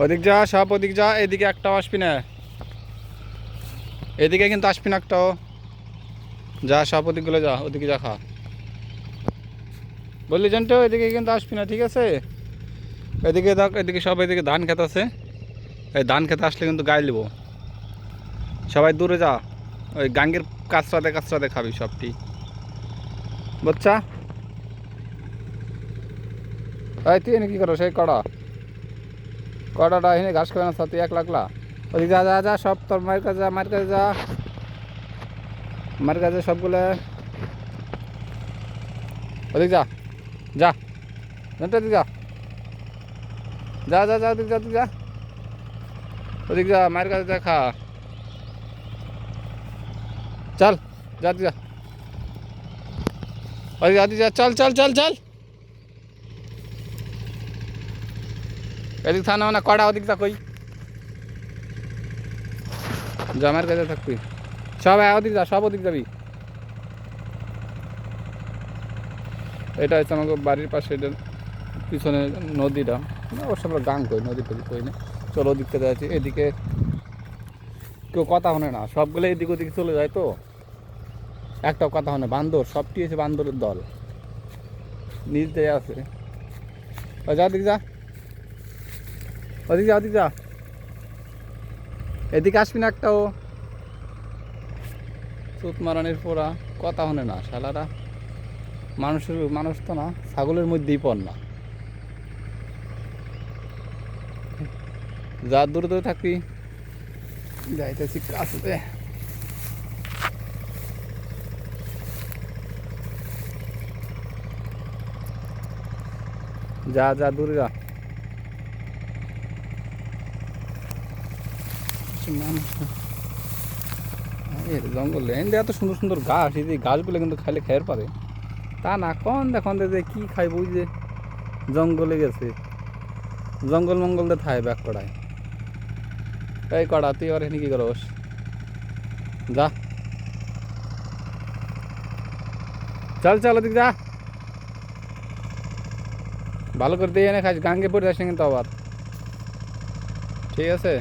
ওদিক যা, সব ওদিক যা, এদিকে একটাও আসবি না, এদিকে কিন্তু আসবি না একটাও। যা সব ওদিকগুলো যা, ওদিকে যা, খা বললি জানতো, এদিকে কিন্তু আসবি না, ঠিক আছে? এদিকে দেখ, এদিকে সব, এদিকে ধান খেত আছে, এই ধান খেতে আসলে কিন্তু গায়ে নেবো। সবাই দূরে যা, ওই গাঙ্গের কাছরাতে কাছরাতে খাবি সবটি, বুঝছা? এই তুই এনে কি করো, সেই কড়াটা এনে ঘাস খাবে না, তুই এক লাগলা। ওদিকে যা যা যা, সব তোর মায়ের কাছে যা, মায়ের কাছে যা, মায়ের কাছে সবগুলো। ওদিক যা, যা জানতো, ওদিক যা, যা যা যা, ওদিক যা, ওদিক যা, ওদিক যা, মায়ের কাছে যা, খা। চল, যা যা, ওদিক যা, যা, চল চল চল চল, এদিক থানা না কড়া, ওদিক যা, কই যা, মায়ের কাছে থাকবি সব, ওদিক যা, সব ওদিক যাবি। এটা হচ্ছে আমাকে বাড়ির পাশে, এটা পিছনে নদীটা, অবশ্য আমরা গাং কই, নদী টদি কই না। চলো ওদিক থেকে যাচ্ছি, এদিকে কেউ কথা শোনে না, সবগুলো এদিক ওদিকে চলে যায় তো, একটাও কথা শোনে। বান্দর সবটি এসে বান্দরের দল, নিজ দিয়ে আছে। যা ওদিক যা, ওদিক যা, ওদিক যা, এদিকে আসবি না একটাও। চুত মারানির পোড়া, কথা শোনে না শালারা, মানুষ তো না, ছাগলের মধ্যেই পড় না। যা দূরে দূরে থাকবি, যাইতেছি কাছে। যা যা, দূরে যা। জঙ্গলে এত সুন্দর সুন্দর গাছ, এই যে গাছগুলো কিন্তু খাইলে খেয়ে পারে, তা না। কন দেখুন যে কি খাই, বুঝছে জঙ্গলে গেছে, জঙ্গল মঙ্গল দিয়ে থাই ব্যাক কড়ায়। এই কড়া, তুই আর এখানে কি করস? যা, চল চল, ওদিক যা, ভালো করে দিয়ে এনে খাস, গাঙ্গে পড়ে যাস না কিন্তু আবার, ঠিক আছে?